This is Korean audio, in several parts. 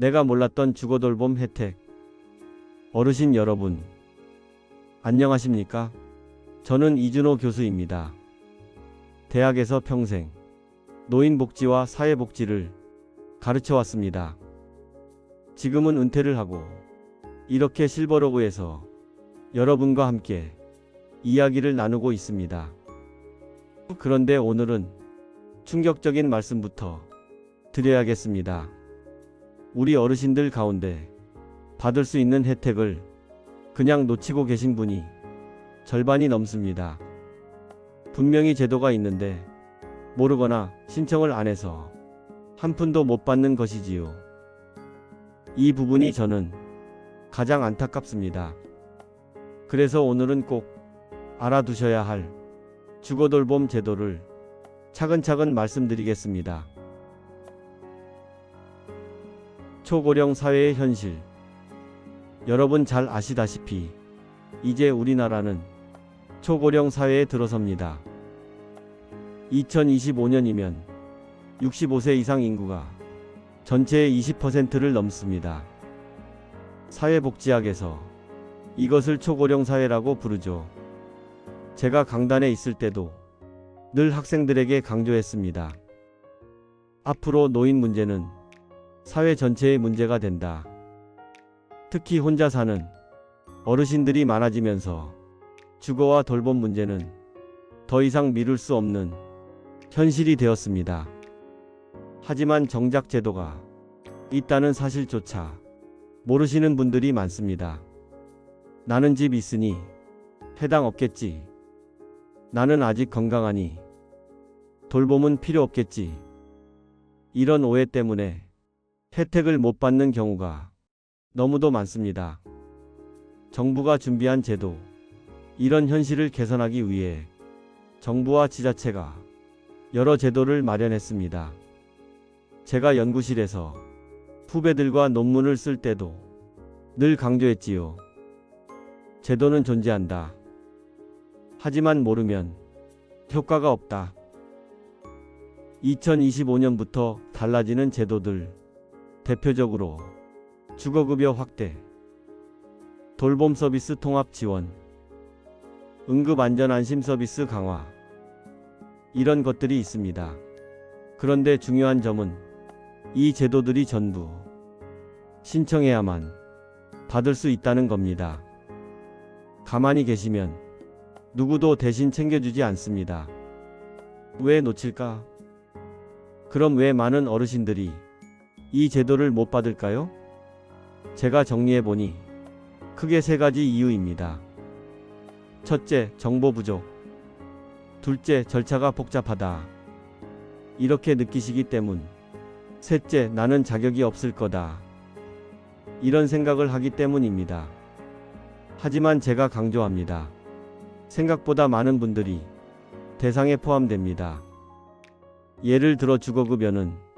내가 몰랐던 주거돌봄 혜택. 어르신 여러분, 안녕하십니까? 저는 이준호 교수입니다. 대학에서 평생 노인복지와 사회복지를 가르쳐 왔습니다. 지금은 은퇴를 하고 이렇게 실버로그에서 여러분과 함께 이야기를 나누고 있습니다. 그런데 오늘은 충격적인 말씀부터 드려야겠습니다. 우리 어르신들 가운데 받을 수 있는 혜택을 그냥 놓치고 계신 분이 절반이 넘습니다. 분명히 제도가 있는데 모르거나 신청을 안 해서 한 푼도 못 받는 것이지요. 이 부분이 저는 가장 안타깝습니다. 그래서 오늘은 꼭 알아두셔야 할 주거돌봄 제도를 차근차근 말씀드리겠습니다. 초고령 사회의 현실. 여러분 잘 아시다시피 이제 우리나라는 초고령 사회에 들어섭니다. 2025년이면 65세 이상 인구가 전체의 20%를 넘습니다. 사회복지학에서 이것을 초고령 사회라고 부르죠. 제가 강단에 있을 때도 늘 학생들에게 강조했습니다. 앞으로 노인 문제는 사회 전체의 문제가 된다. 특히 혼자 사는 어르신들이 많아지면서 주거와 돌봄 문제는 더 이상 미룰 수 없는 현실이 되었습니다. 하지만 정작 제도가 있다는 사실조차 모르시는 분들이 많습니다. 나는 집 있으니 해당 없겠지. 나는 아직 건강하니 돌봄은 필요 없겠지. 이런 오해 때문에 혜택을 못 받는 경우가 너무도 많습니다. 정부가 준비한 제도, 이런 현실을 개선하기 위해 정부와 지자체가 여러 제도를 마련했습니다. 제가 연구실에서 후배들과 논문을 쓸 때도 늘 강조했지요. 제도는 존재한다. 하지만 모르면 효과가 없다. 2025년부터 달라지는 제도들, 대표적으로 주거급여 확대, 돌봄 서비스 통합 지원, 응급안전안심 서비스 강화, 이런 것들이 있습니다. 그런데 중요한 점은 이 제도들이 전부 신청해야만 받을 수 있다는 겁니다. 가만히 계시면 누구도 대신 챙겨주지 않습니다. 왜 놓칠까? 그럼 왜 많은 어르신들이 이 제도를 못 받을까요? 제가 정리해보니 크게 3가지 이유입니다. 첫째, 정보 부족. 둘째, 절차가 복잡하다. 이렇게 느끼시기 때문. 셋째, 나는 자격이 없을 거다. 이런 생각을 하기 때문입니다. 하지만 제가 강조합니다. 생각보다 많은 분들이 대상에 포함됩니다. 예를 들어 주거급여는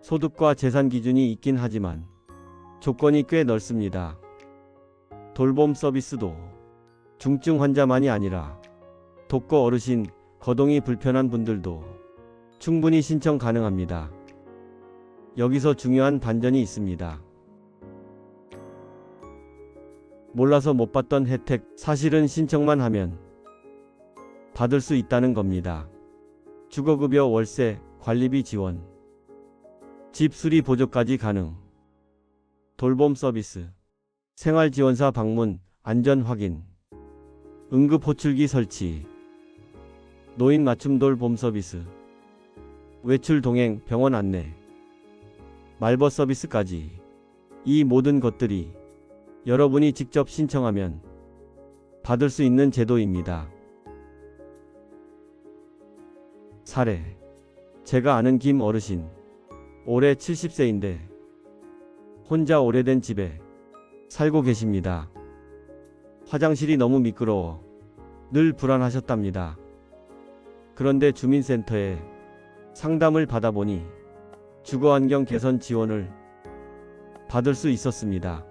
소득과 재산 기준이 있긴 하지만 조건이 꽤 넓습니다. 돌봄 서비스도 중증 환자만이 아니라 독거 어르신, 거동이 불편한 분들도 충분히 신청 가능합니다. 여기서 중요한 반전이 있습니다. 몰라서 못 받던 혜택, 사실은 신청만 하면 받을 수 있다는 겁니다. 주거급여, 월세, 관리비 지원, 집 수리 보조까지 가능. 돌봄 서비스, 생활지원사 방문, 안전 확인, 응급 호출기 설치, 노인 맞춤 돌봄 서비스, 외출 동행, 병원 안내, 말벗 서비스까지. 이 모든 것들이 여러분이 직접 신청하면 받을 수 있는 제도입니다. 사례. 제가 아는 김 어르신, 올해 70세인데 혼자 오래된 집에 살고 계십니다. 화장실이 너무 미끄러워 늘 불안하셨답니다. 그런데 주민센터에 상담을 받아보니 주거환경 개선 지원을 받을 수 있었습니다.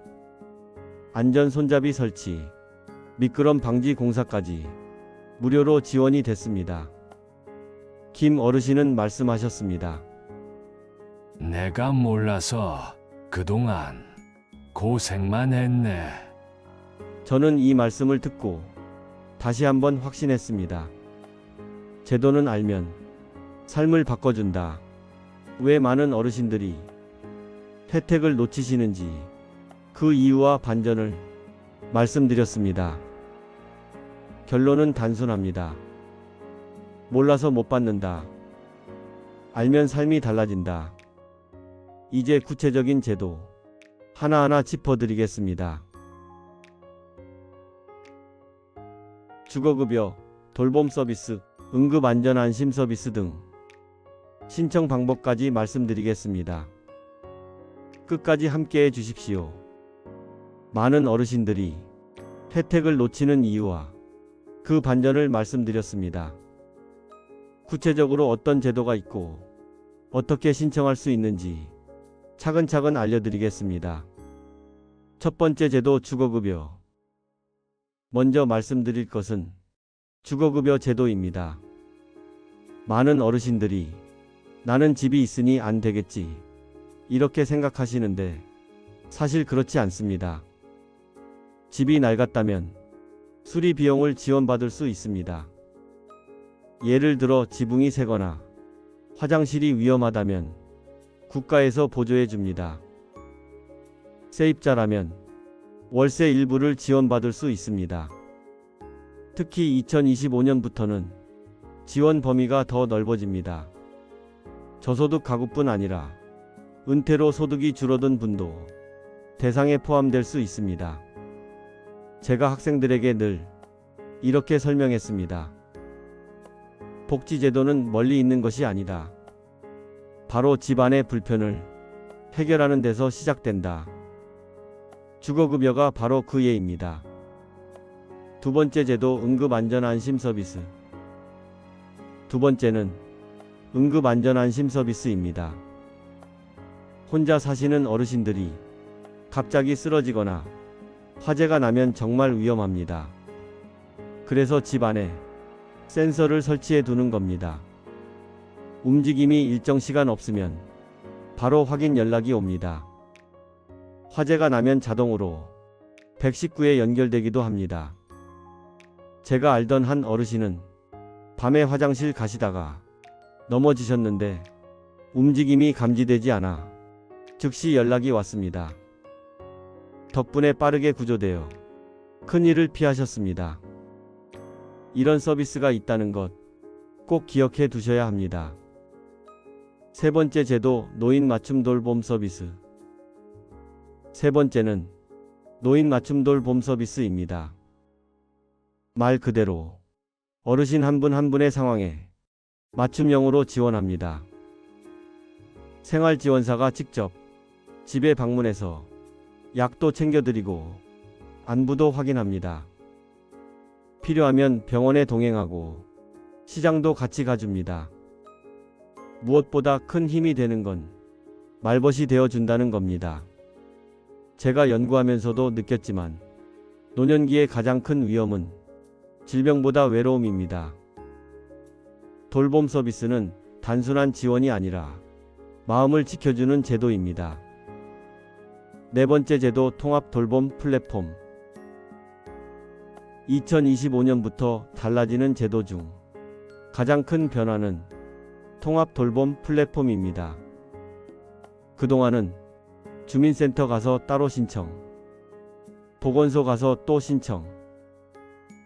안전 손잡이 설치, 미끄럼 방지 공사까지 무료로 지원이 됐습니다. 김 어르신은 말씀하셨습니다. 내가 몰라서 그동안 고생만 했네. 저는 이 말씀을 듣고 다시 한번 확신했습니다. 제도는 알면 삶을 바꿔준다. 왜 많은 어르신들이 혜택을 놓치시는지 그 이유와 반전을 말씀드렸습니다. 결론은 단순합니다. 몰라서 못 받는다. 알면 삶이 달라진다. 이제 구체적인 제도 하나하나 짚어드리겠습니다. 주거급여, 돌봄 서비스, 응급안전안심 서비스 등 신청 방법까지 말씀드리겠습니다. 끝까지 함께해 주십시오. 많은 어르신들이 혜택을 놓치는 이유와 그 반전을 말씀드렸습니다. 구체적으로 어떤 제도가 있고 어떻게 신청할 수 있는지 차근차근 알려드리겠습니다. 첫 번째 제도 주거급여. 먼저 말씀드릴 것은 주거급여 제도입니다. 많은 어르신들이 나는 집이 있으니 안 되겠지 이렇게 생각하시는데 사실 그렇지 않습니다. 집이 낡았다면 수리 비용을 지원받을 수 있습니다. 예를 들어 지붕이 새거나 화장실이 위험하다면 국가에서 보조해 줍니다. 세입자라면 월세 일부를 지원받을 수 있습니다. 특히 2025년부터는 지원 범위가 더 넓어집니다. 저소득 가구뿐 아니라 은퇴로 소득이 줄어든 분도 대상에 포함될 수 있습니다. 제가 학생들에게 늘 이렇게 설명했습니다. 복지제도는 멀리 있는 것이 아니다. 바로 집안의 불편을 해결하는 데서 시작된다. 주거급여가 바로 그 예입니다. 두 번째 제도 응급안전안심 서비스. 두 번째는 응급안전안심 서비스입니다. 혼자 사시는 어르신들이 갑자기 쓰러지거나 화재가 나면 정말 위험합니다. 그래서 집 안에 센서를 설치해 두는 겁니다. 움직임이 일정 시간 없으면 바로 확인 연락이 옵니다. 화재가 나면 자동으로 119에 연결되기도 합니다. 제가 알던 한 어르신은 밤에 화장실 가시다가 넘어지셨는데 움직임이 감지되지 않아 즉시 연락이 왔습니다. 덕분에 빠르게 구조되어 큰일을 피하셨습니다. 이런 서비스가 있다는 것 꼭 기억해 두셔야 합니다. 세 번째 제도 노인 맞춤 돌봄 서비스. 세 번째는 노인 맞춤 돌봄 서비스입니다. 말 그대로 어르신 한 분 한 분의 상황에 맞춤형으로 지원합니다. 생활지원사가 직접 집에 방문해서 약도 챙겨드리고 안부도 확인합니다. 필요하면 병원에 동행하고 시장도 같이 가줍니다. 무엇보다 큰 힘이 되는 건 말벗이 되어준다는 겁니다. 제가 연구하면서도 느꼈지만 노년기의 가장 큰 위험은 질병보다 외로움입니다. 돌봄 서비스는 단순한 지원이 아니라 마음을 지켜주는 제도입니다. 네 번째 제도 통합 돌봄 플랫폼. 2025년부터 달라지는 제도 중 가장 큰 변화는 통합 돌봄 플랫폼입니다. 그동안은 주민센터 가서 따로 신청, 보건소 가서 또 신청,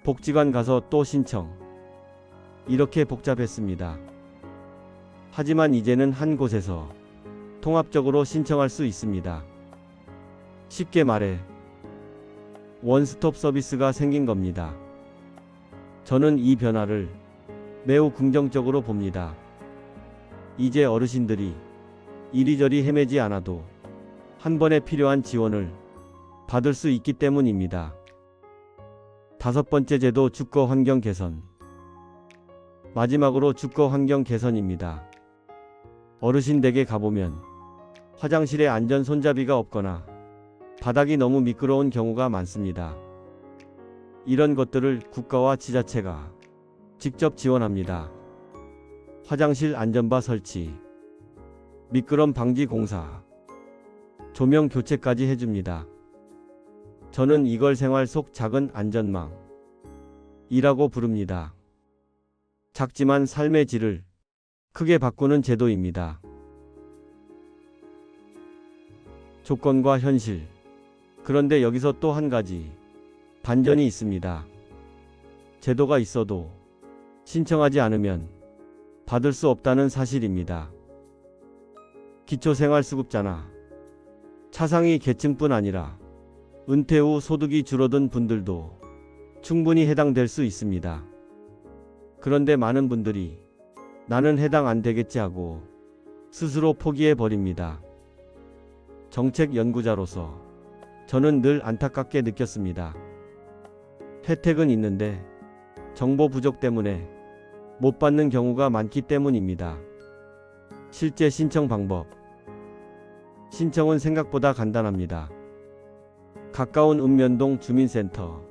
복지관 가서 또 신청, 이렇게 복잡했습니다. 하지만 이제는 한 곳에서 통합적으로 신청할 수 있습니다. 쉽게 말해 원스톱 서비스가 생긴 겁니다. 저는 이 변화를 매우 긍정적으로 봅니다. 이제 어르신들이 이리저리 헤매지 않아도 한 번에 필요한 지원을 받을 수 있기 때문입니다. 다섯 번째 제도 주거 환경 개선. 마지막으로 주거 환경 개선입니다. 어르신 댁에 가보면 화장실에 안전 손잡이가 없거나 바닥이 너무 미끄러운 경우가 많습니다. 이런 것들을 국가와 지자체가 직접 지원합니다. 화장실 안전바 설치, 미끄럼 방지 공사, 조명 교체까지 해줍니다. 저는 이걸 생활 속 작은 안전망이라고 부릅니다. 작지만 삶의 질을 크게 바꾸는 제도입니다. 조건과 현실. 그런데 여기서 또 한 가지 반전이 있습니다. 제도가 있어도 신청하지 않으면 받을 수 없다는 사실입니다. 기초생활수급자나 차상위 계층뿐 아니라 은퇴 후 소득이 줄어든 분들도 충분히 해당될 수 있습니다. 그런데 많은 분들이 나는 해당 안 되겠지 하고 스스로 포기해 버립니다. 정책 연구자로서 저는 늘 안타깝게 느꼈습니다. 혜택은 있는데 정보 부족 때문에 못 받는 경우가 많기 때문입니다. 실제 신청 방법. 신청은 생각보다 간단합니다. 가까운 읍면동 주민센터,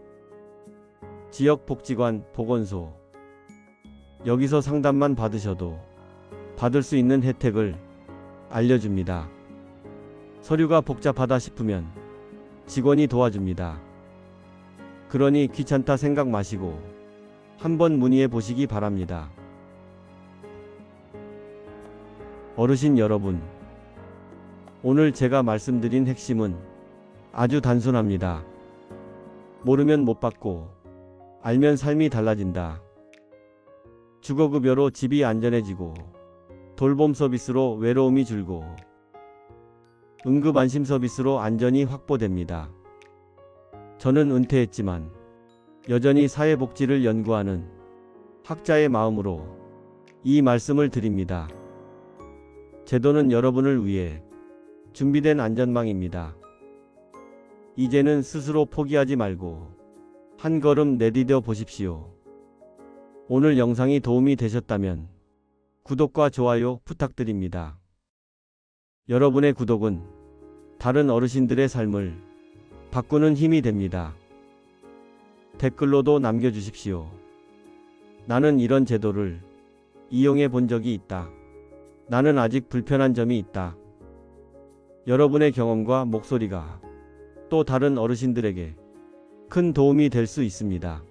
지역복지관, 보건소. 여기서 상담만 받으셔도 받을 수 있는 혜택을 알려줍니다. 서류가 복잡하다 싶으면 직원이 도와줍니다. 그러니 귀찮다 생각 마시고 한번 문의해 보시기 바랍니다. 어르신 여러분, 오늘 제가 말씀드린 핵심은 아주 단순합니다. 모르면 못 받고 알면 삶이 달라진다. 주거급여로 집이 안전해지고 돌봄 서비스로 외로움이 줄고 응급안심 서비스로 안전이 확보됩니다. 저는 은퇴했지만 여전히 사회복지를 연구하는 학자의 마음으로 이 말씀을 드립니다. 제도는 여러분을 위해 준비된 안전망입니다. 이제는 스스로 포기하지 말고 한 걸음 내디뎌 보십시오. 오늘 영상이 도움이 되셨다면 구독과 좋아요 부탁드립니다. 여러분의 구독은 다른 어르신들의 삶을 바꾸는 힘이 됩니다. 댓글로도 남겨주십시오. 나는 이런 제도를 이용해 본 적이 있다. 나는 아직 불편한 점이 있다. 여러분의 경험과 목소리가 또 다른 어르신들에게 큰 도움이 될 수 있습니다.